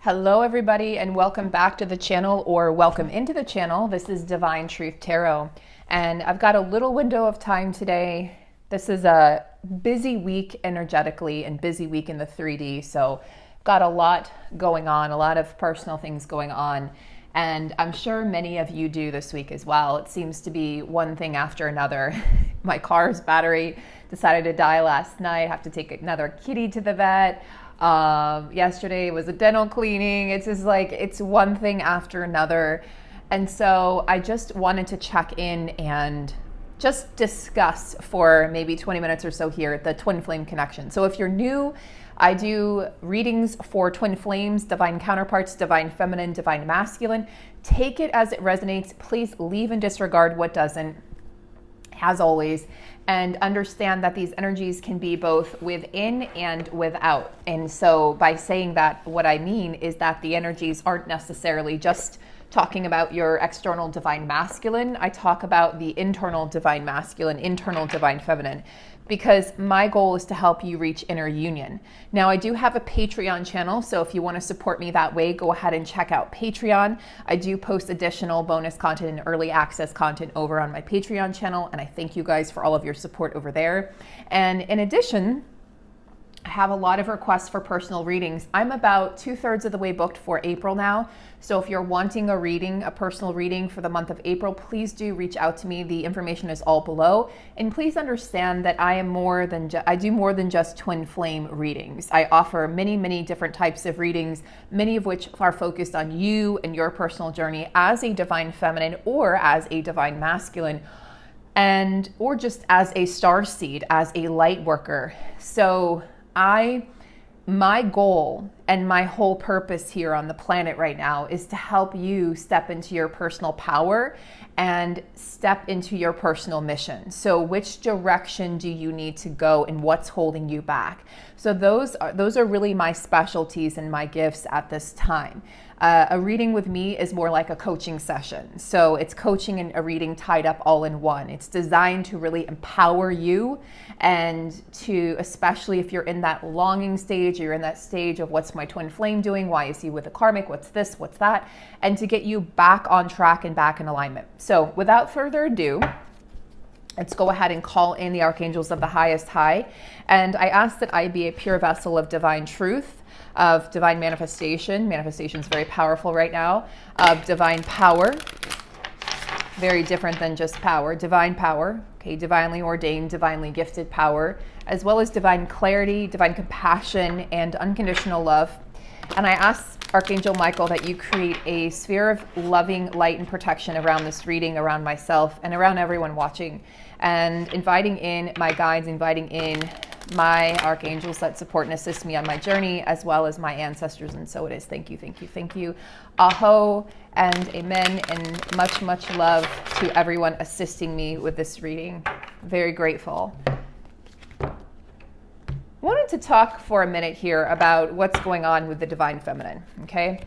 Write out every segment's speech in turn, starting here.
Hello everybody and welcome back to the channel, or welcome into the channel. This is Divine Truth Tarot and I've got a little window of time today. This is a busy week energetically and busy week in the 3D, so got a lot going on, a lot of personal things going on, and I'm sure many of you do this week as well. It seems to be one thing after another. My car's battery decided to die last night. I have to take another kitty to the vet. Yesterday was a dental cleaning. It's just like, it's one thing after another. And so I just wanted to check in and just discuss for maybe 20 minutes or so here the twin flame connection. So if you're new, I do readings for twin flames, divine counterparts, divine feminine, divine masculine. Take it as it resonates. Please leave and disregard what doesn't, as always, and understand that these energies can be both within and without. And so by saying that, what I mean is that the energies aren't necessarily just talking about your external divine masculine. I talk about the internal divine masculine, internal divine feminine, because my goal is to help you reach inner union. Now, I do have a Patreon channel, so if you want to support me that way, go ahead and check out Patreon. I do post additional bonus content and early access content over on my Patreon channel, and I thank you guys for all of your support over there. And in addition, I have a lot of requests for personal readings. I'm about 2/3 of the way booked for April now. So if you're wanting a reading, a personal reading for the month of April, please do reach out to me. The information is all below. And please understand that I am I do more than just twin flame readings. I offer many different types of readings, many of which are focused on you and your personal journey as a divine feminine or as a divine masculine, or just as a star seed, as a light worker. So my goal and my whole purpose here on the planet right now is to help you step into your personal power and step into your personal mission. So which direction do you need to go and what's holding you back? So those are really my specialties and my gifts at this time. A reading with me is more like a coaching session. So it's coaching and a reading tied up all in one. It's designed to really empower you, and to, especially if you're in that longing stage, you're in that stage of what's my twin flame doing? Why is he with a karmic? What's this? What's that? And to get you back on track and back in alignment. So without further ado, let's go ahead and call in the archangels of the highest high. And I ask that I be a pure vessel of divine truth, of divine manifestation. Manifestation is very powerful right now. Of divine power, very different than just power. Divine power, okay, divinely ordained, divinely gifted power, as well as divine clarity, divine compassion, and unconditional love. And I ask Archangel Michael that you create a sphere of loving light and protection around this reading, around myself, and around everyone watching. And inviting in my guides, inviting in my archangels that support and assist me on my journey, as well as my ancestors. And so it is. Thank you, thank you, thank you. Aho and amen, and much love to everyone assisting me with this reading. Very grateful. Wanted to talk for a minute here about what's going on with the divine feminine, okay,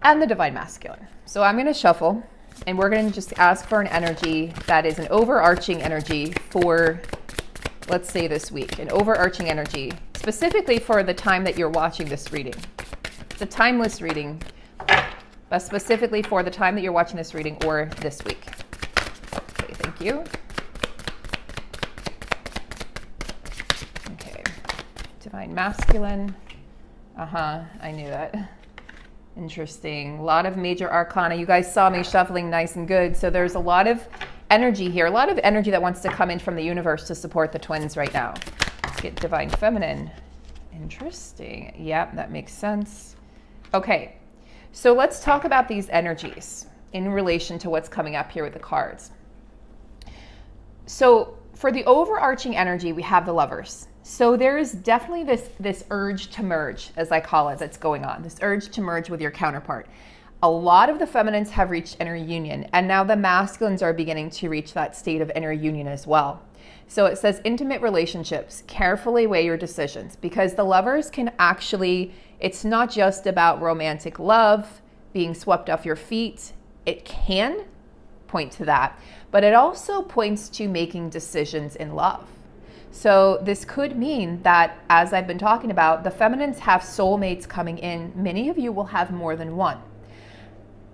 and the divine masculine. So I'm going to shuffle, and we're going to just ask for an energy that is an overarching energy for, let's say, this week, an overarching energy specifically for the time that you're watching this reading. It's a timeless reading, but specifically for the time that you're watching this reading or this week. Okay, thank you. Okay, divine masculine. I knew that. Interesting. A lot of major arcana. You guys saw me shuffling nice and good. So there's a lot of energy here, a lot of energy that wants to come in from the universe to support the twins right now. Let's get divine feminine. Interesting. Yep, that makes sense. Okay, so let's talk about these energies in relation to what's coming up here with the cards. So for the overarching energy, we have the Lovers. So there is definitely this urge to merge, as I call it, that's going on, this urge to merge with your counterpart. A lot of the feminines have reached inner union, and now the masculines are beginning to reach that state of inner union as well. So it says intimate relationships, carefully weigh your decisions, because the Lovers can actually, it's not just about romantic love, being swept off your feet. It can point to that, but it also points to making decisions in love. So this could mean that, as I've been talking about, the feminines have soulmates coming in. Many of you will have more than one.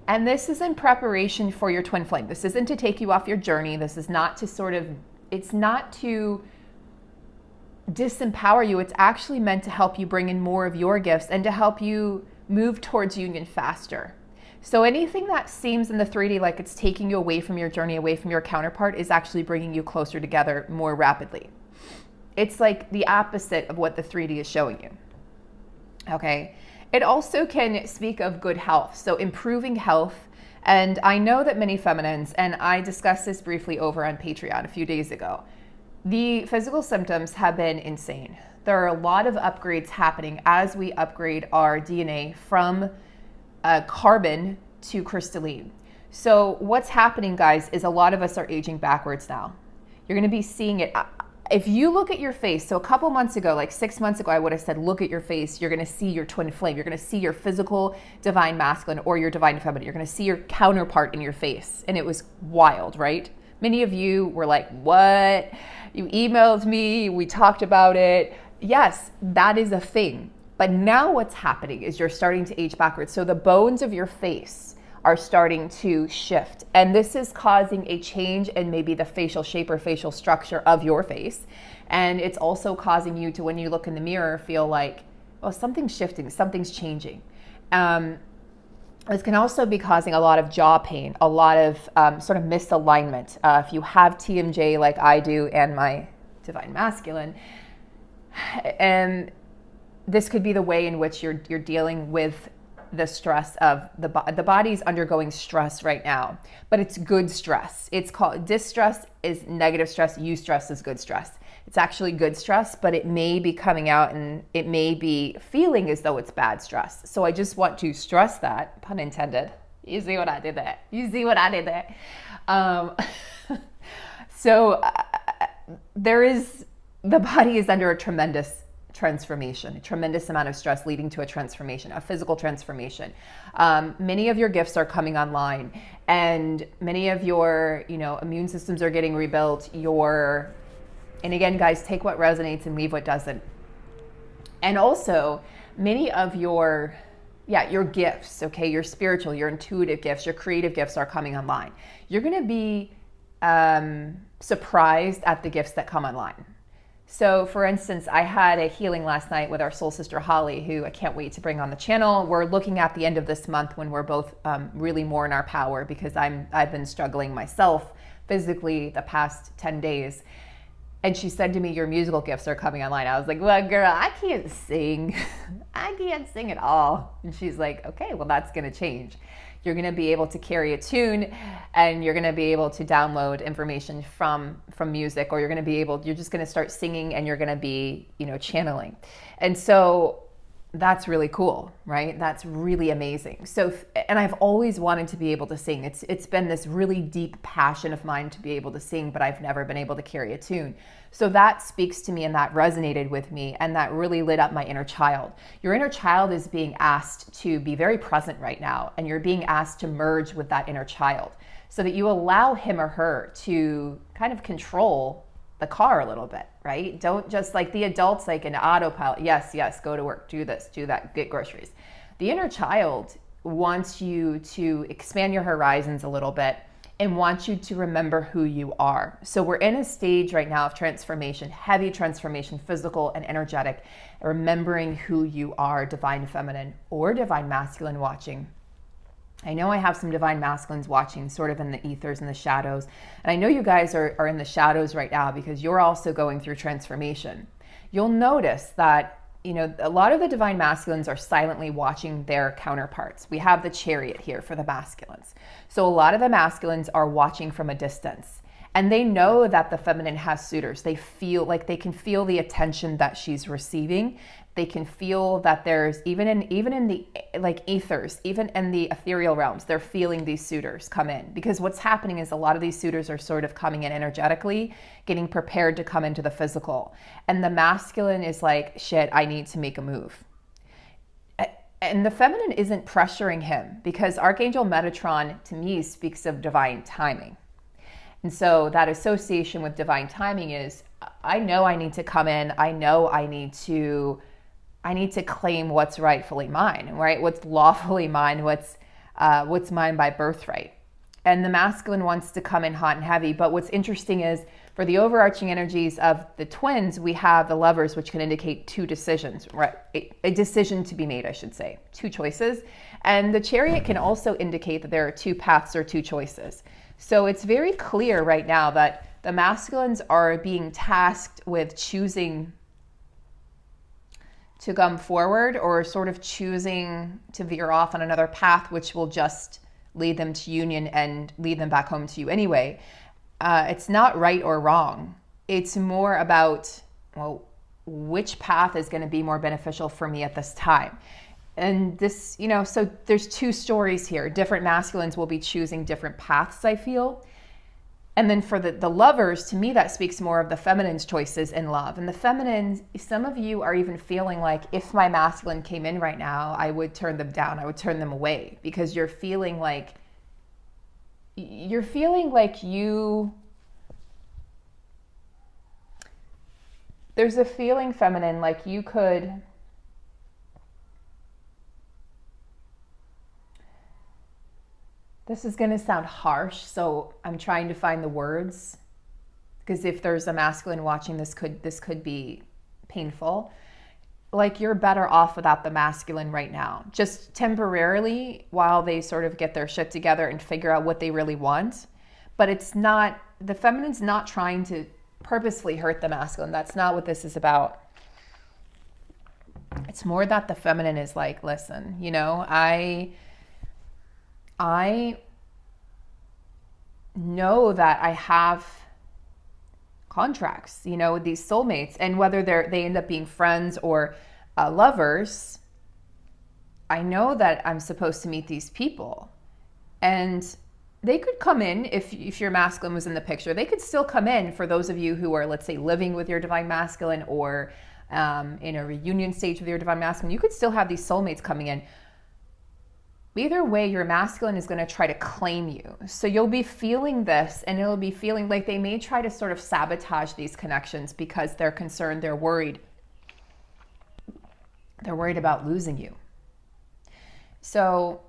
And this is in preparation for your twin flame. This isn't to take you off your journey. This is not to it's not to disempower you. It's actually meant to help you bring in more of your gifts and to help you move towards union faster. So anything that seems in the 3D like it's taking you away from your journey, away from your counterpart, is actually bringing you closer together more rapidly. It's like the opposite of what the 3D is showing you. Okay. It also can speak of good health. So improving health. And I know that many feminines, and I discussed this briefly over on Patreon a few days ago, the physical symptoms have been insane. There are a lot of upgrades happening as we upgrade our DNA from carbon to crystalline. So what's happening, guys, is a lot of us are aging backwards now. You're going to be seeing it. If you look at your face, so a couple months ago, like 6 months ago, I would have said, look at your face. You're going to see your twin flame. You're going to see your physical divine masculine or your divine feminine. You're going to see your counterpart in your face. And it was wild, right? Many of you were like, what? You emailed me. We talked about it. Yes, that is a thing. But now what's happening is you're starting to age backwards. So the bones of your face are starting to shift. And this is causing a change in maybe the facial shape or facial structure of your face. And it's also causing you to, when you look in the mirror, feel like, oh, something's shifting, something's changing. This can also be causing a lot of jaw pain, a lot of sort of misalignment. If you have TMJ like I do and my divine masculine, and this could be the way in which you're dealing with the stress of the body's undergoing stress right now, but it's good stress. It's called distress is negative stress. Eustress is good stress. It's actually good stress, but it may be coming out and it may be feeling as though it's bad stress. So I just want to stress that, pun intended. You see what I did there? You see what I did there? The body is under a tremendous transformation, a tremendous amount of stress leading to a transformation, a physical transformation. Many of your gifts are coming online, and many of your, immune systems are getting rebuilt. And again, guys, take what resonates and leave what doesn't. And also, many of your gifts, okay, your spiritual, your intuitive gifts, your creative gifts are coming online. You're going to be surprised at the gifts that come online. So for instance, I had a healing last night with our soul sister, Holly, who I can't wait to bring on the channel. We're looking at the end of this month when we're both really more in our power, because I've been struggling myself physically the past 10 days. And she said to me, your musical gifts are coming online. I was like, well, girl, I can't sing. I can't sing at all. And she's like, okay, well, that's going to change. You're going to be able to carry a tune, and you're going to be able to download information from music, or you're just going to start singing, and you're going to be, channeling. And so that's really cool, right? That's really amazing. So, and I've always wanted to be able to sing. It's been this really deep passion of mine to be able to sing, but I've never been able to carry a tune. So that speaks to me, and that resonated with me, and that really lit up my inner child. Your inner child is being asked to be very present right now, and you're being asked to merge with that inner child so that you allow him or her to kind of control the car a little bit, right? Don't just like the adults, like an autopilot. Yes, go to work, do this, do that, get groceries. The inner child wants you to expand your horizons a little bit and wants you to remember who you are. So we're in a stage right now of transformation, heavy transformation, physical and energetic, remembering who you are, divine feminine or divine masculine watching. I know I have some divine masculines watching sort of in the ethers and the shadows. And I know you guys are in the shadows right now because you're also going through transformation. You'll notice that, a lot of the divine masculines are silently watching their counterparts. We have the Chariot here for the masculines. So a lot of the masculines are watching from a distance. And they know that the feminine has suitors. They feel like they can feel the attention that she's receiving. They can feel that there's even in the like ethers, even in the ethereal realms, they're feeling these suitors come in, because what's happening is a lot of these suitors are sort of coming in energetically, getting prepared to come into the physical. And the masculine is like, shit, I need to make a move. And the feminine isn't pressuring him, because Archangel Metatron to me speaks of divine timing. And so that association with divine timing is, I know I need to come in. I know I need to claim what's rightfully mine, right? What's lawfully mine, what's mine by birthright. And the masculine wants to come in hot and heavy. But what's interesting is, for the overarching energies of the twins, we have the Lovers, which can indicate two decisions, right? A decision to be made, I should say, two choices. And the Chariot can also indicate that there are two paths or two choices. So it's very clear right now that the masculines are being tasked with choosing to come forward, or sort of choosing to veer off on another path, which will just lead them to union and lead them back home to you anyway. It's not right or wrong. It's more about, well, which path is going to be more beneficial for me at this time. And this, so there's two stories here. Different masculines will be choosing different paths, I feel. And then for the Lovers, to me, that speaks more of the feminine's choices in love. And the feminines, some of you are even feeling like, if my masculine came in right now, I would turn them down. I would turn them away, because you're feeling like there's a feeling, feminine, like you could, this is going to sound harsh, so I'm trying to find the words, because if there's a masculine watching, this could be painful. Like, you're better off without the masculine right now, just temporarily, while they sort of get their shit together and figure out what they really want. But it's not, the feminine's not trying to purposefully hurt the masculine. That's not what this is about. It's more that the feminine is like, listen, I know that I have contracts, with these soulmates, and whether they end up being friends or lovers, I know that I'm supposed to meet these people, and they could come in, if your masculine was in the picture, they could still come in. For those of you who are, let's say, living with your divine masculine, or in a reunion stage with your divine masculine, you could still have these soulmates coming in. Either way, your masculine is going to try to claim you. So you'll be feeling this, and it'll be feeling like they may try to sort of sabotage these connections, because they're concerned, they're worried. They're worried about losing you. So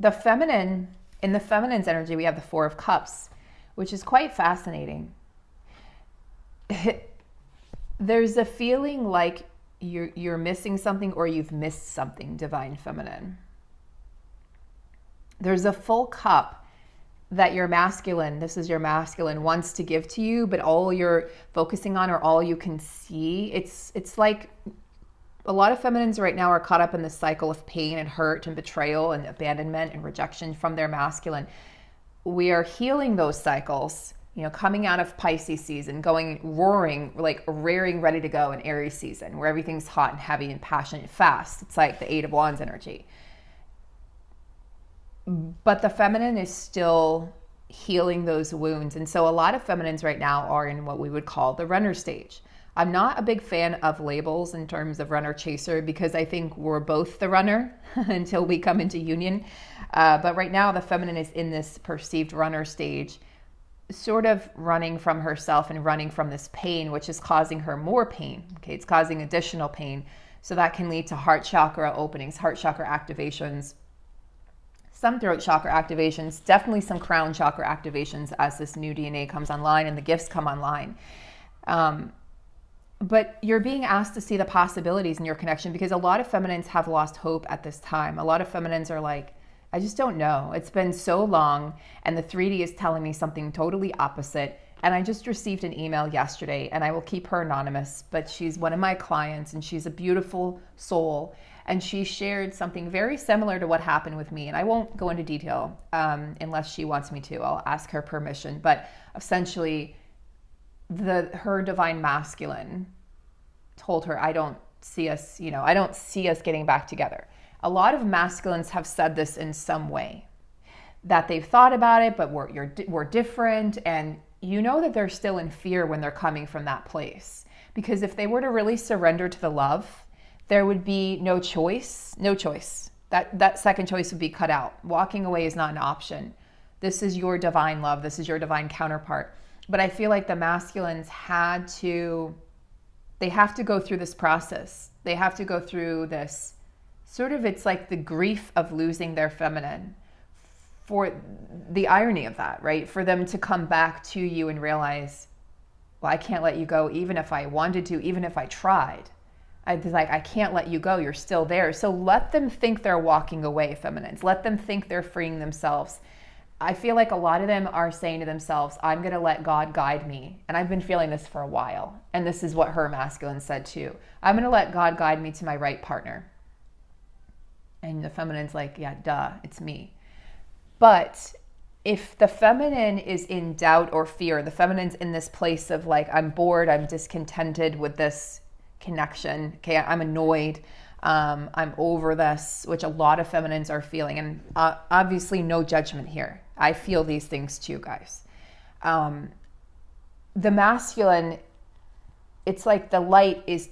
the feminine, in the feminine's energy, we have the Four of Cups, which is quite fascinating. There's a feeling like you're missing something, or you've missed something, divine feminine. There's a full cup that your masculine, this is your masculine, wants to give to you, but all you're focusing on, or all you can see, it's like a lot of feminines right now are caught up in this cycle of pain and hurt and betrayal and abandonment and rejection from their masculine. We are healing those cycles, coming out of Pisces season, going roaring, like rearing, ready to go in Aries season, where everything's hot and heavy and passionate and fast. It's like the Eight of Wands energy. But the feminine is still healing those wounds. And so a lot of feminines right now are in what we would call the runner stage. I'm not a big fan of labels in terms of runner chaser, because I think we're both the runner until we come into union. But right now the feminine is in this perceived runner stage, sort of running from herself and running from this pain, which is causing her more pain. Okay, it's causing additional pain. So that can lead to heart chakra openings, heart chakra activations, some throat chakra activations, definitely some crown chakra activations as this new DNA comes online and the gifts come online. But you're being asked to see the possibilities in your connection, because a lot of feminines have lost hope at this time. A lot of feminines are like, I just don't know. It's been so long, and the 3D is telling me something totally opposite. And I just received an email yesterday, and I will keep her anonymous, but she's one of my clients, and she's a beautiful soul. And she shared something very similar to what happened with me. And I won't go into detail unless she wants me to. I'll ask her permission. But essentially, her divine masculine told her, I don't see us getting back together. A lot of masculines have said this in some way, that they've thought about it, but we're different. And you know that they're still in fear when they're coming from that place. Because if they were to really surrender to the love, there would be no choice. That second choice would be cut out. Walking away is not an option. This is your divine love. This is your divine counterpart. But I feel like the masculines they have to go through this process. They have to go through this sort of, it's like the grief of losing their feminine, for the irony of that, right? For them to come back to you and realize, well, I can't let you go even if I wanted to, even if I tried. I can't let you go. You're still there. So let them think they're walking away, feminines. Let them think they're freeing themselves. I feel like a lot of them are saying to themselves, I'm going to let God guide me. And I've been feeling this for a while. And this is what her masculine said too. I'm going to let God guide me to my right partner. And the feminine's like, yeah, duh, it's me. But if the feminine is in doubt or fear, the feminine's in this place of like, I'm bored, I'm discontented with this connection. Okay, I'm annoyed. I'm over this, which a lot of feminines are feeling. And obviously no judgment here. I feel these things too, guys. The masculine, it's like the light is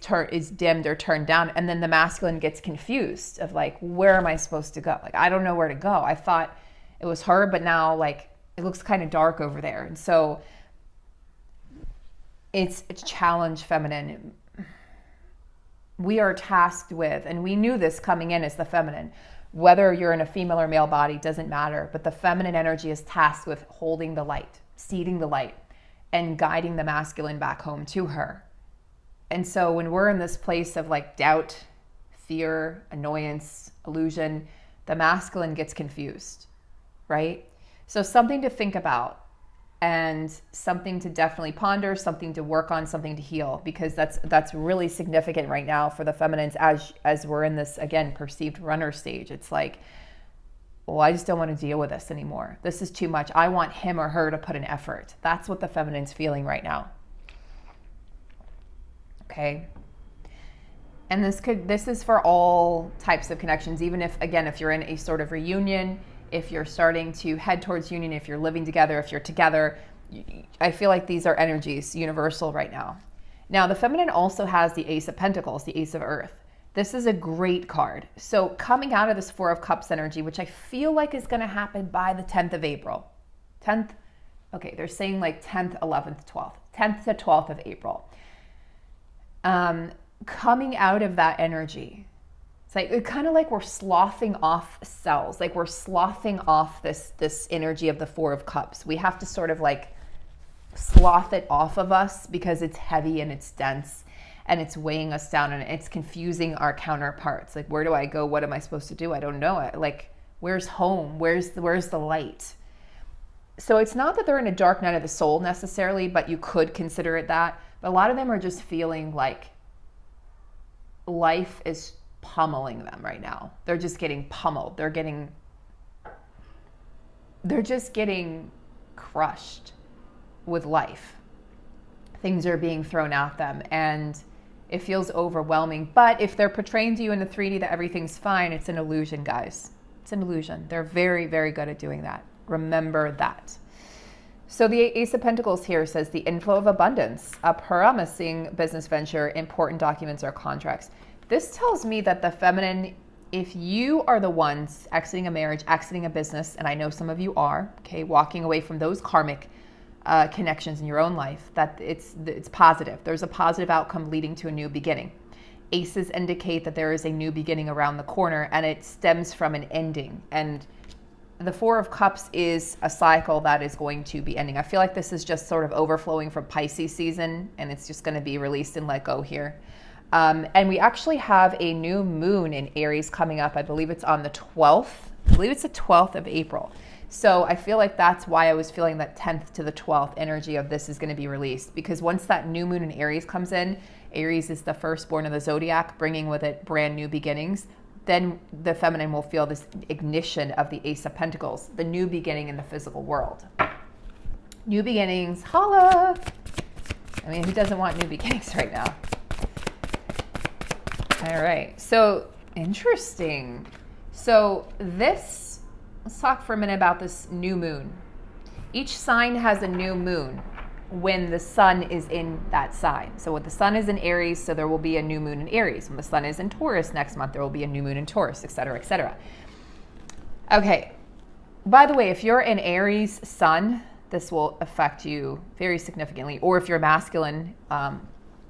dimmed or turned down, and then the masculine gets confused of like, where am I supposed to go? Like, I don't know where to go. I thought it was her, but now like it looks kind of dark over there. And so it's a challenge, feminine. We are tasked with, and we knew this coming in as the feminine, whether you're in a female or male body, doesn't matter, but the feminine energy is tasked with holding the light, seeding the light, and guiding the masculine back home to her. And so when we're in this place of like doubt, fear, annoyance, illusion, the masculine gets confused, right? So something to think about, and something to definitely ponder, something to work on, something to heal, because that's really significant right now for the feminines as we're in this, again, perceived runner stage. It's like, well, I just don't want to deal with this anymore. This is too much. I want him or her to put an effort. That's what the feminine's feeling right now. Okay. And this is for all types of connections, even if, again, if you're in a sort of reunion, if you're starting to head towards union, if you're living together, if you're together, I feel like these are energies universal right now. Now, the feminine also has the Ace of Pentacles, the Ace of Earth. This is a great card. So coming out of this Four of Cups energy, which I feel like is going to happen by the 10th of April. 10th, okay, they're saying like 10th, 11th, 12th. 10th to 12th of April. Coming out of that energy, it's kind of like we're sloughing off cells, like we're sloughing off this energy of the Four of Cups. We have to sort of like slough it off of us because it's heavy and it's dense and it's weighing us down and it's confusing our counterparts. Like, where do I go? What am I supposed to do? I don't know. Like, where's home? Where's the light? So it's not that they're in a dark night of the soul necessarily, but you could consider it that. But a lot of them are just feeling like life is pummeling them right now. They're just getting pummeled. They're just getting crushed with life. Things are being thrown at them and it feels overwhelming. But if they're portraying to you in the 3D that everything's fine, it's an illusion, guys. It's an illusion. They're very, very good at doing that. Remember that. So the Ace of Pentacles here says the inflow of abundance, a promising business venture, important documents or contracts. This tells me that the feminine, if you are the ones exiting a marriage, exiting a business, and I know some of you are, okay, walking away from those karmic connections in your own life, that it's positive. There's a positive outcome leading to a new beginning. Aces indicate that there is a new beginning around the corner and it stems from an ending. And the Four of Cups is a cycle that is going to be ending. I feel like this is just sort of overflowing from Pisces season and it's just going to be released and let go here. And we actually have a new moon in Aries coming up. I believe it's on the 12th. I believe it's the 12th of April. So I feel like that's why I was feeling that 10th to the 12th energy of this is going to be released. Because once that new moon in Aries comes in, Aries is the firstborn of the zodiac, bringing with it brand new beginnings. Then the feminine will feel this ignition of the Ace of Pentacles, the new beginning in the physical world. New beginnings, holla! I mean, who doesn't want new beginnings right now? All right, so interesting. So let's talk for a minute about this new moon. Each sign has a new moon when the sun is in that sign. So when the sun is in Aries, so there will be a new moon in Aries. When the sun is in Taurus next month, there will be a new moon in Taurus, etc., etc. Okay, By the way, if you're an Aries sun, this will affect you very significantly. Or if you're masculine,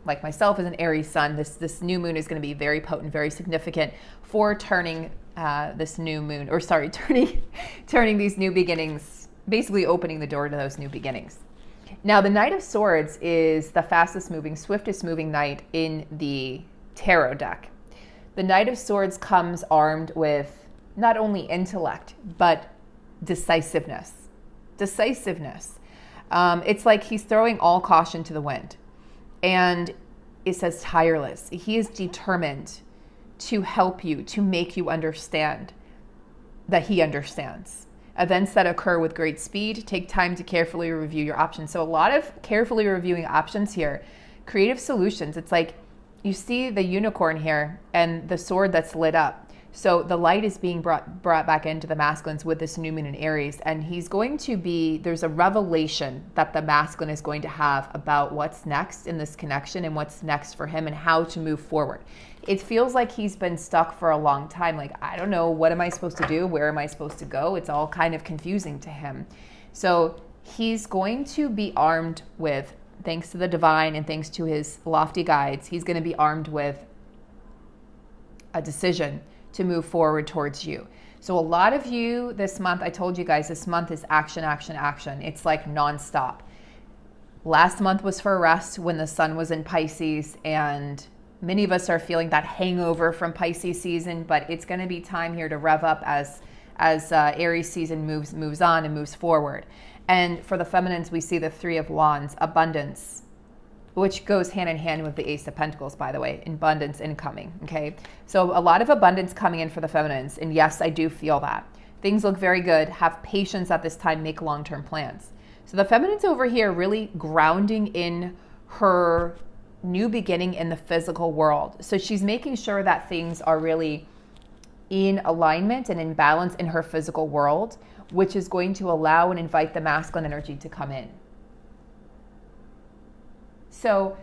like myself as an Aries sun, this new moon is going to be very potent, very significant for turning this new moon, or sorry, turning these new beginnings, basically opening the door to those new beginnings. Now, the Knight of Swords is the fastest moving, swiftest moving knight in the tarot deck. The Knight of Swords comes armed with not only intellect, but decisiveness. It's like he's throwing all caution to the wind. And it says tireless. He is determined to help you, to make you understand that he understands. Events that occur with great speed take time to carefully review your options. So a lot of carefully reviewing options here. Creative solutions. It's like you see the unicorn here and the sword that's lit up. So the light is being brought back into the masculines with this new moon in Aries. And he's going to be, there's a revelation that the masculine is going to have about what's next in this connection and what's next for him and how to move forward. It feels like he's been stuck for a long time. Like, I don't know, what am I supposed to do? Where am I supposed to go? It's all kind of confusing to him. So he's going to be armed with, thanks to the divine and thanks to his lofty guides, he's going to be armed with a decision to move forward towards you. So a lot of you this month, I told you guys, this month is action, action, action. It's like nonstop. Last month was for rest when the sun was in Pisces, and many of us are feeling that hangover from Pisces season, but it's going to be time here to rev up as Aries season moves on and moves forward. And for the feminines, we see the Three of Wands, abundance, which goes hand in hand with the Ace of Pentacles, by the way, abundance incoming, okay? So a lot of abundance coming in for the feminines, and yes, I do feel that. Things look very good. Have patience at this time, make long-term plans. So the feminines over here really grounding in her new beginning in the physical world. So she's making sure that things are really in alignment and in balance in her physical world, which is going to allow and invite the masculine energy to come in. So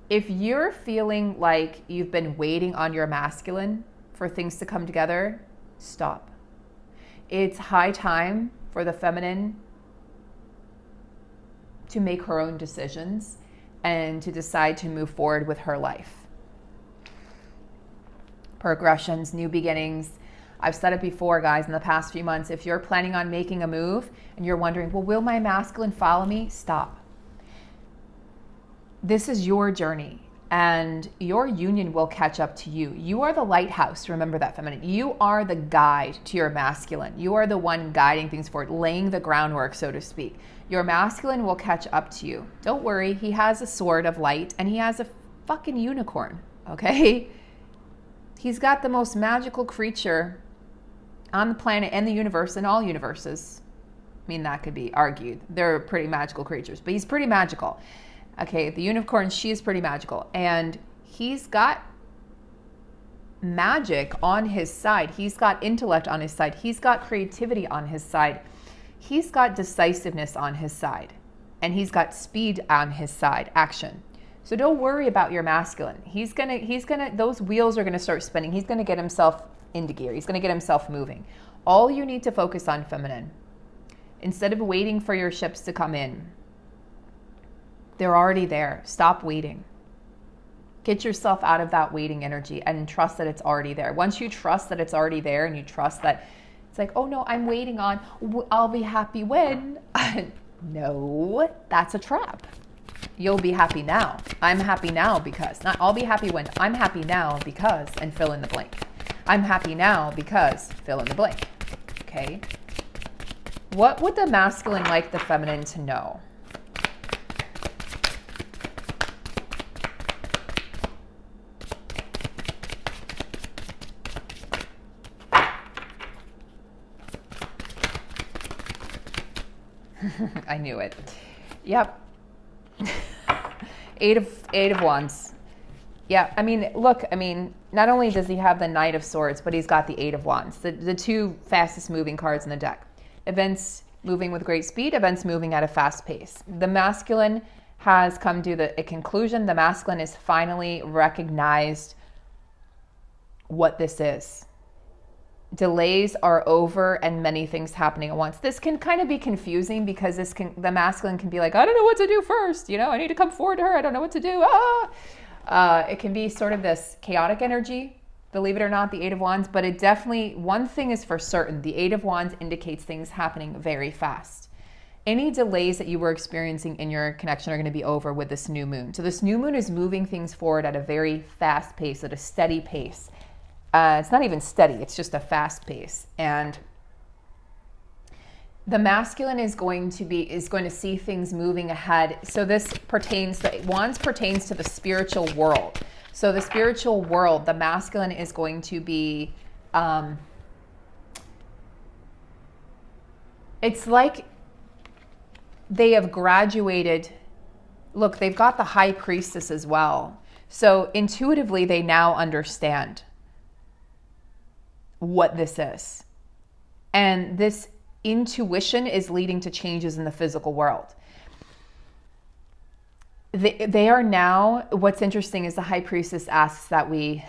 if you're feeling like you've been waiting on your masculine for things to come together, stop. It's high time for the feminine to make her own decisions and to decide to move forward with her life. Progressions, new beginnings. I've said it before, guys, in the past few months. If you're planning on making a move and you're wondering, well, will my masculine follow me? Stop. This is your journey, and your union will catch up to you. You are the lighthouse. Remember that, feminine. You are the guide to your masculine. You are the one guiding things forward, laying the groundwork, so to speak. Your masculine will catch up to you. Don't worry. He has a sword of light, and he has a fucking unicorn, okay? He's got the most magical creature on the planet and the universe and all universes. I mean, that could be argued. They're pretty magical creatures, but he's pretty magical. Okay, the unicorn, she is pretty magical. And he's got magic on his side. He's got intellect on his side. He's got creativity on his side. He's got decisiveness on his side. And he's got speed on his side, action. So don't worry about your masculine. He's gonna, those wheels are gonna start spinning. He's gonna get himself into gear. He's gonna get himself moving. All you need to focus on, feminine. Instead of waiting for your ships to come in, they're already there. Stop waiting. Get yourself out of that waiting energy and trust that it's already there. Once you trust that it's already there and you trust that it's like, oh no, I'm waiting on, I'll be happy when. No, that's a trap. You'll be happy now. I'm happy now because, not I'll be happy when, I'm happy now because, and fill in the blank. I'm happy now because, fill in the blank. Okay. What would the masculine like the feminine to know? I knew it. Yep. Eight of Wands. Yeah, I mean, look, I mean, not only does he have the Knight of Swords, but he's got the Eight of Wands, the two fastest moving cards in the deck. Events moving with great speed, events moving at a fast pace. The masculine has come to a conclusion. The masculine has finally recognized what this is. delays are over and many things happening at once. This can kind of be confusing because the masculine can be like, I don't know what to do first. I need to come forward to her. I don't know what to do. It can be sort of this chaotic energy, believe it or not, the Eight of Wands, but it definitely, one thing is for certain, the Eight of Wands indicates things happening very fast. Any delays that you were experiencing in your connection are going to be over with this new moon. So this new moon is moving things forward at a very fast pace, at a steady pace. It's not even steady, it's just a fast pace. And the masculine is going to see things moving ahead. So Wands pertains to the spiritual world. So the spiritual world, the masculine is going to be, it's like they have graduated. Look, they've got the high priestess as well. So intuitively, they now understand what this is. And this intuition is leading to changes in the physical world. They are now, what's interesting is the high priestess asks that we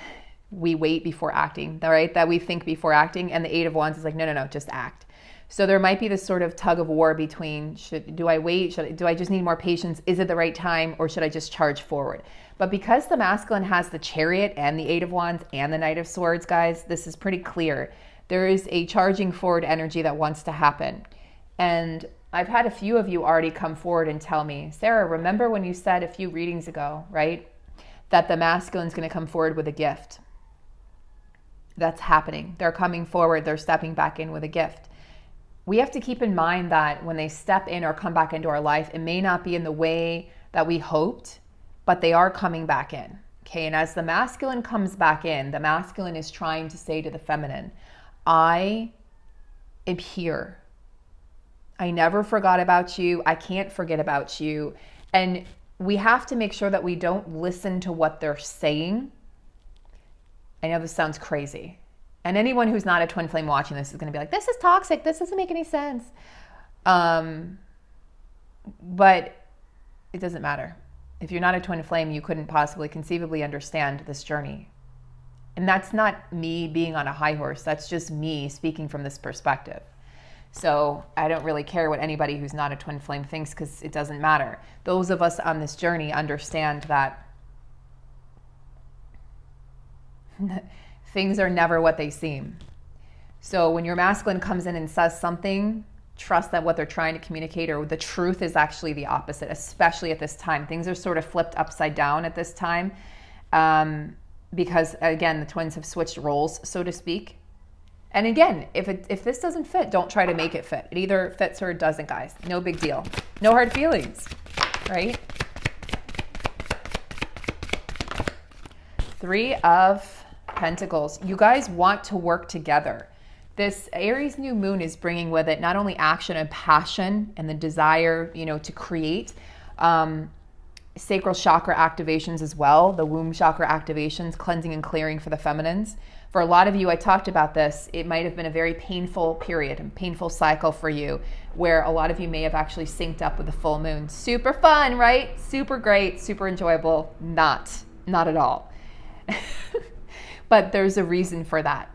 wait before acting, right? That we think before acting. And the Eight of Wands is like, no, just act. So there might be this sort of tug of war between, do I wait? Do I just need more patience? Is it the right time? Or should I just charge forward? But because the masculine has the Chariot and the Eight of Wands and the Knight of Swords, guys, this is pretty clear. There is a charging forward energy that wants to happen. And I've had a few of you already come forward and tell me, Sarah, remember when you said a few readings ago, right, that the masculine's going to come forward with a gift? That's happening. They're coming forward. They're stepping back in with a gift. We have to keep in mind that when they step in or come back into our life, it may not be in the way that we hoped, but they are coming back in. Okay, and as the masculine comes back in, the masculine is trying to say to the feminine, I am here. I never forgot about you. I can't forget about you. And we have to make sure that we don't listen to what they're saying. I know this sounds crazy. And anyone who's not a twin flame watching this is going to be like, this is toxic. This doesn't make any sense. But it doesn't matter. If you're not a twin flame, you couldn't possibly conceivably understand this journey. And that's not me being on a high horse. That's just me speaking from this perspective. So I don't really care what anybody who's not a twin flame thinks, because it doesn't matter. Those of us on this journey understand that things are never what they seem. So when your masculine comes in and says something, trust that what they're trying to communicate or the truth is actually the opposite, especially at this time. Things are sort of flipped upside down at this time because, again, the twins have switched roles, so to speak. And again, if this doesn't fit, don't try to make it fit. It either fits or it doesn't, guys. No big deal. No hard feelings, right? Three of Pentacles. You guys want to work together. This Aries new moon is bringing with it not only action and passion and the desire, to create, sacral chakra activations as well, the womb chakra activations, cleansing and clearing for the feminines. For a lot of you, I talked about this, it might have been a very painful period and painful cycle for you, where a lot of you may have actually synced up with the full moon. Super fun, right? Super great, super enjoyable. Not at all. But there's a reason for that.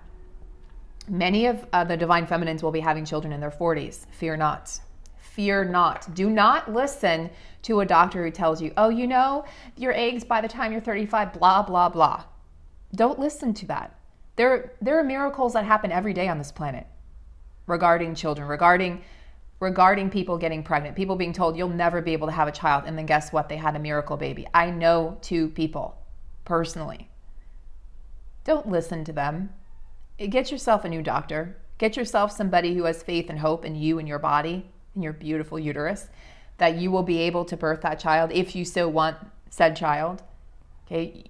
Many of the divine feminines will be having children in their 40s. Fear not. Fear not. Do not listen to a doctor who tells you, oh, your eggs by the time you're 35, blah, blah, blah. Don't listen to that. There are miracles that happen every day on this planet regarding children, regarding people getting pregnant, people being told you'll never be able to have a child. And then guess what? They had a miracle baby. I know 2 people personally. Don't listen to them. Get yourself a new doctor. Get yourself somebody who has faith and hope in you and your body, in your beautiful uterus, that you will be able to birth that child if you so want said child. Okay,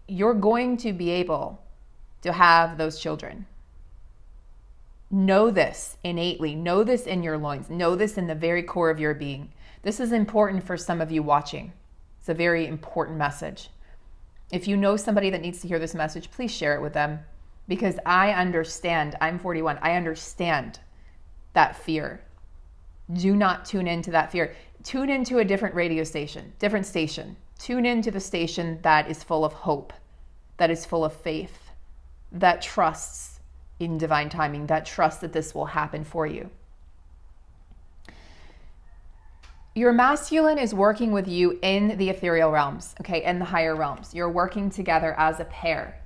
you're going to be able to have those children. Know this innately. Know this in your loins. Know this in the very core of your being. This is important for some of you watching. It's a very important message. If you know somebody that needs to hear this message, please share it with them, because I understand. I'm 41. I understand that fear. Do not tune into that fear. Tune into a different radio station, different station. Tune into the station that is full of hope, that is full of faith, that trusts in divine timing, that trust that this will happen for you. Your masculine is working with you in the ethereal realms, okay, in the higher realms. You're working together as a pair.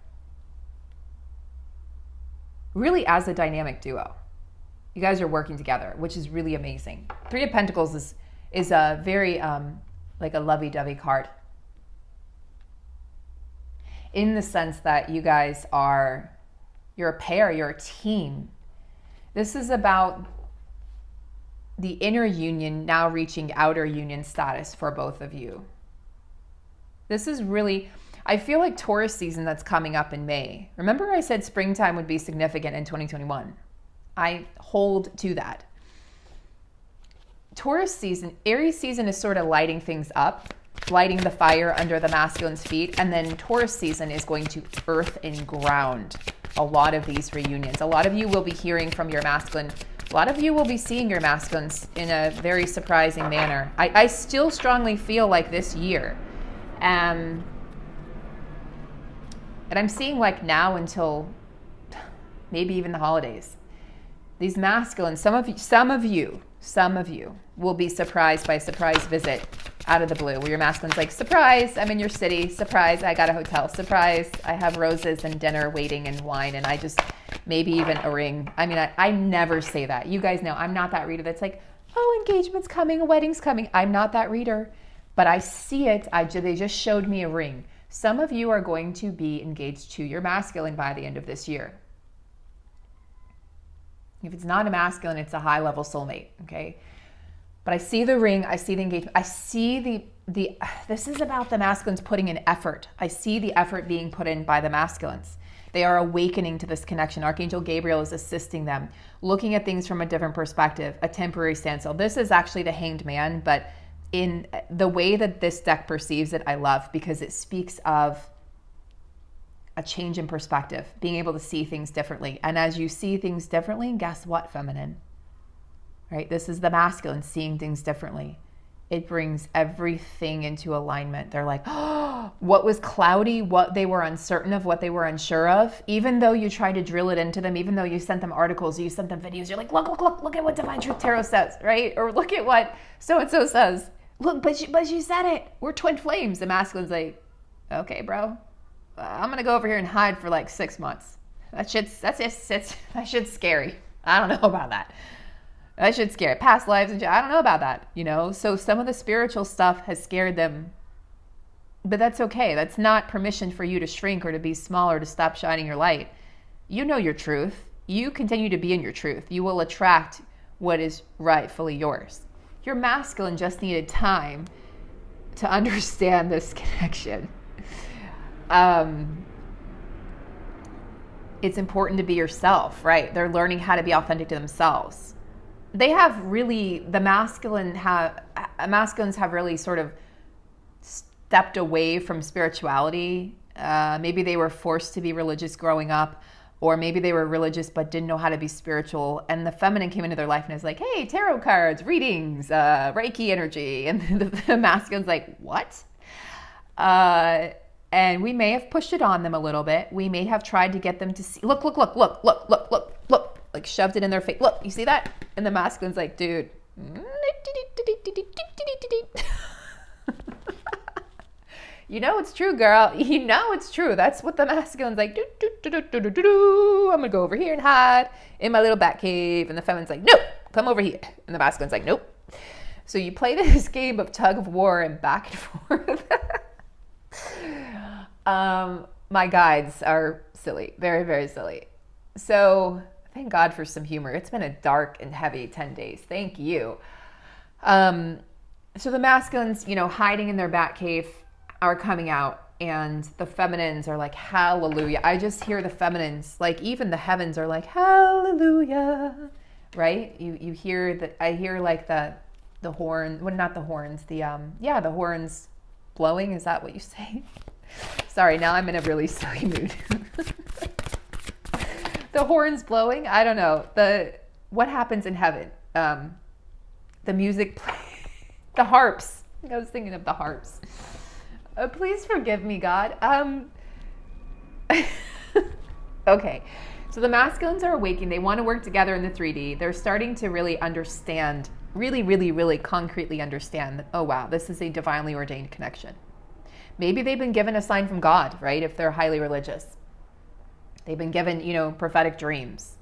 Really as a dynamic duo. You guys are working together, which is really amazing. Three of Pentacles is a very, like a lovey-dovey card. In the sense that you guys you're a pair, you're a team. This is about the inner union now reaching outer union status for both of you. This is really, I feel like Taurus season that's coming up in May. Remember I said springtime would be significant in 2021. I hold to that. Taurus season, Aries season is sort of lighting things up, lighting the fire under the masculine's feet. And then Taurus season is going to earth and ground a lot of these reunions. A lot of you will be hearing from your masculine. A lot of you will be seeing your masculines in a very surprising manner. I still strongly feel like this year, and I'm seeing like now until maybe even the holidays, these masculines, some of you will be surprised by a surprise visit out of the blue, where your masculine's like, surprise, I'm in your city, surprise, I got a hotel, surprise, I have roses and dinner waiting and wine, and I just, maybe even a ring. I mean, I never say that. You guys know I'm not that reader that's like, oh, engagement's coming, a wedding's coming. I'm not that reader, but I see it. They just showed me a ring. Some of you are going to be engaged to your masculine by the end of this year. If it's not a masculine, it's a high-level soulmate, okay? But I see the ring, I see the engagement, I see this is about the masculines putting in effort. I see the effort being put in by the masculines. They are awakening to this connection. Archangel Gabriel is assisting them, looking at things from a different perspective, a temporary standstill. This is actually the Hanged Man, but in the way that this deck perceives it, I love, because it speaks of a change in perspective, being able to see things differently. And as you see things differently, guess what, feminine? Right? This is the masculine seeing things differently. It brings everything into alignment. They're like, oh, what was cloudy, what they were uncertain of, what they were unsure of, even though you tried to drill it into them, even though you sent them articles, you sent them videos, you're like, look at what Divine Truth Tarot says, right? Or look at what so-and-so says. Look, but you said it. We're twin flames. The masculine's like, okay, bro, I'm going to go over here and hide for like 6 months. That shit's scary. I don't know about that. That shit's scary. Past lives and shit. I don't know about that, you know? So some of the spiritual stuff has scared them, but that's okay. That's not permission for you to shrink or to be smaller, to stop shining your light. You know your truth. You continue to be in your truth. You will attract what is rightfully yours. Your masculine just needed time to understand this connection. It's important to be yourself, right? They're learning how to be authentic to themselves. They have really, masculines have really sort of stepped away from spirituality. Maybe they were forced to be religious growing up, or maybe they were religious but didn't know how to be spiritual. And the feminine came into their life and was like, hey, tarot cards, readings, Reiki energy. And the masculine's like, what? And we may have pushed it on them a little bit. We may have tried to get them to see, look, like shoved it in their face. Look, you see that? And the masculine's like, dude. You know it's true, girl. You know it's true. That's what the masculine's like. I'm gonna go over here and hide in my little bat cave. And the feminine's like, nope, come over here. And the masculine's like, nope. So you play this game of tug of war and back and forth. My guides are silly, very, very silly. So thank God for some humor. It's been a dark and heavy 10 days. Thank you. So the masculines, hiding in their bat cave are coming out, and the feminines are like, hallelujah. I just hear the feminines, like even the heavens are like, hallelujah, right? You hear that. I hear like the horn, well, not the horns, the horns blowing. Is that what you say? Sorry, now I'm in a really silly mood. The horns blowing. I don't know. What happens in heaven? The music play, the harps. I was thinking of the harps. Please forgive me, God. Okay. So the masculines are awakening. They want to work together in the 3D. They're starting to really understand, really concretely understand that, oh wow, this is a divinely ordained connection. Maybe they've been given a sign from God, right? If they're highly religious. They've been given, prophetic dreams.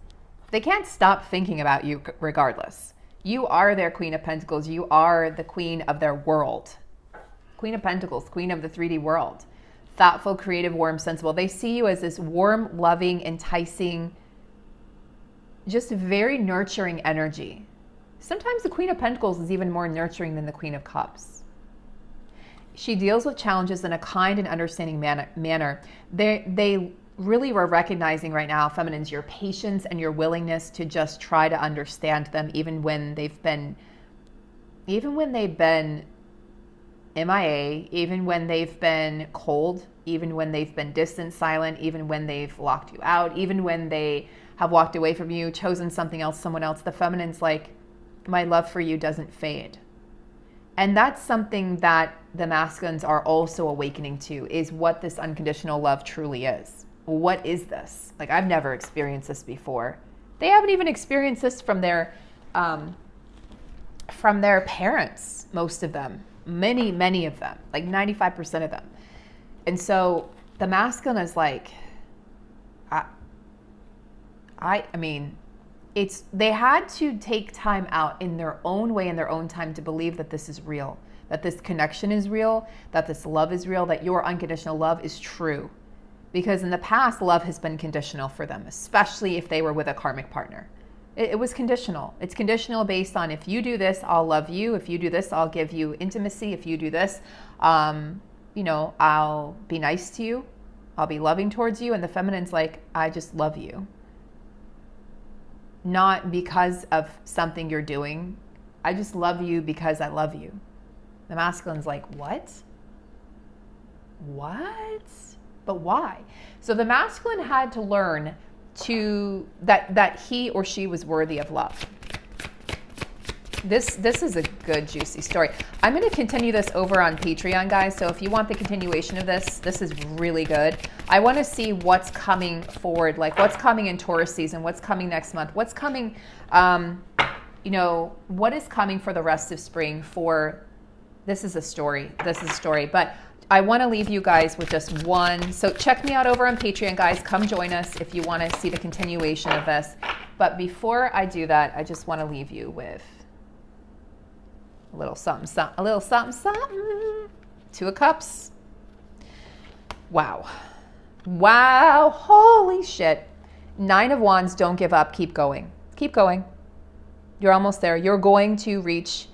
They can't stop thinking about you regardless. You are their Queen of Pentacles. You are the queen of their world. Queen of Pentacles, queen of the 3D world. Thoughtful, creative, warm, sensible. They see you as this warm, loving, enticing, just very nurturing energy. Sometimes the Queen of Pentacles is even more nurturing than the Queen of Cups. She deals with challenges in a kind and understanding manner. They really were recognizing right now, feminines, your patience and your willingness to just try to understand them, even when they've been MIA, even when they've been cold, even when they've been distant, silent, even when they've locked you out, even when they have walked away from you, chosen something else, someone else. The feminine's like, my love for you doesn't fade. And that's something that the masculines are also awakening to, is what this unconditional love truly is. What is this? Like, I've never experienced this before. They haven't even experienced this from their parents, most of them. Many of them, like 95% of them. And so the masculine is like, I mean, they had to take time out in their own way, in their own time, to believe that this is real, that this connection is real, that this love is real, that your unconditional love is true. Because in the past, love has been conditional for them, especially if they were with a karmic partner. It was conditional. It's conditional based on, if you do this, I'll love you. If you do this, I'll give you intimacy. If you do this, I'll be nice to you. I'll be loving towards you. And the feminine's like, I just love you. Not because of something you're doing. I just love you because I love you. The masculine's like, what? What? But why? So the masculine had to learn that he or she was worthy of love. This is a good, juicy story. I'm going to continue this over on Patreon, guys. So if you want the continuation of this is really good. I want to see what's coming forward, like what's coming in Taurus season, what's coming next month, what's coming, what is coming for the rest of spring this is a story. But I want to leave you guys with just one. So check me out over on Patreon, guys. Come join us if you want to see the continuation of this. But before I do that, I just want to leave you with a little something. Two of Cups. Wow. Holy shit. 9 of Wands. Don't give up. Keep going. You're almost there. You're going to reach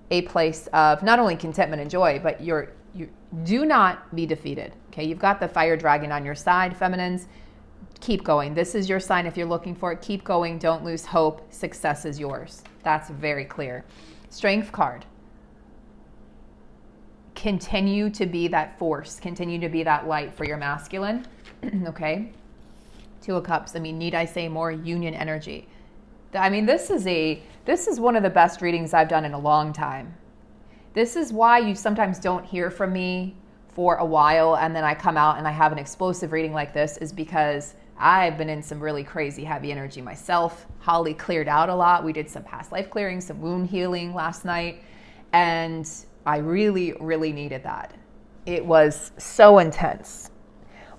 a place of not only contentment and joy, but you do not be defeated. Okay, you've got the fire dragon on your side, feminines. Keep going. This is your sign. If you're looking for it, keep going. Don't lose hope. Success is yours. That's very clear. Strength card. Continue to be that force. Continue to be that light for your masculine. Okay. 2 of Cups. I mean, need I say more? Union energy. I mean, this is one of the best readings I've done in a long time. This is why you sometimes don't hear from me for a while, and then I come out and I have an explosive reading like this, is because I've been in some really crazy heavy energy myself. Holly cleared out a lot. We did some past life clearing, some wound healing last night, and I really, really needed that. It was so intense.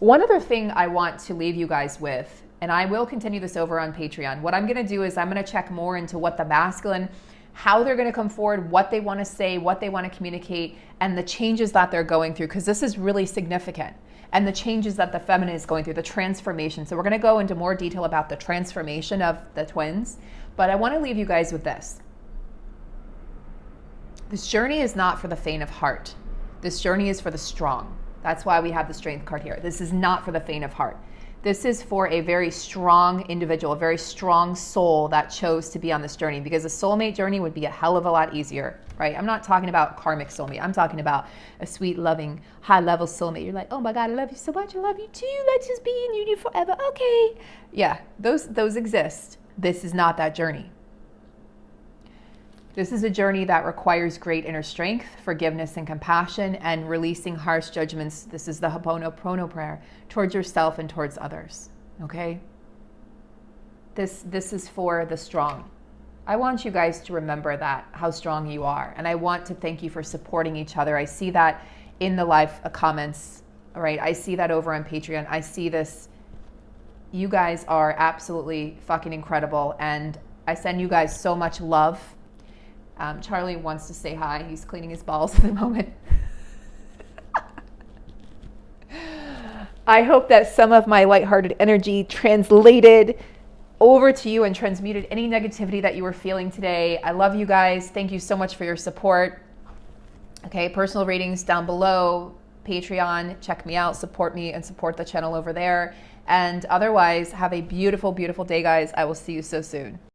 One other thing I want to leave you guys with, and I will continue this over on Patreon. What I'm going to do is I'm going to check more into what the masculine, how they're going to come forward, what they want to say, what they want to communicate, and the changes that they're going through, because this is really significant. And the changes that the feminine is going through, the transformation. So we're going to go into more detail about the transformation of the twins. But I want to leave you guys with this. This journey is not for the faint of heart. This journey is for the strong. That's why we have the strength card here. This is not for the faint of heart. This is for a very strong individual, a very strong soul that chose to be on this journey, because a soulmate journey would be a hell of a lot easier, right? I'm not talking about karmic soulmate. I'm talking about a sweet, loving, high-level soulmate. You're like, oh my God, I love you so much. I love you too. Let's just be in union forever. Okay. Yeah, those exist. This is not that journey. This is a journey that requires great inner strength, forgiveness and compassion, and releasing harsh judgments. This is the Ho'oponopono prayer towards yourself and towards others. Okay? This is for the strong. I want you guys to remember that, how strong you are. And I want to thank you for supporting each other. I see that in the live comments, all right? I see that over on Patreon. I see this. You guys are absolutely fucking incredible. And I send you guys so much love. Charlie wants to say hi. He's cleaning his balls at the moment. I hope that some of my lighthearted energy translated over to you and transmuted any negativity that you were feeling today. I love you guys. Thank you so much for your support. Okay, personal readings down below, Patreon, check me out, support me, and support the channel over there. And otherwise, have a beautiful, beautiful day, guys. I will see you so soon.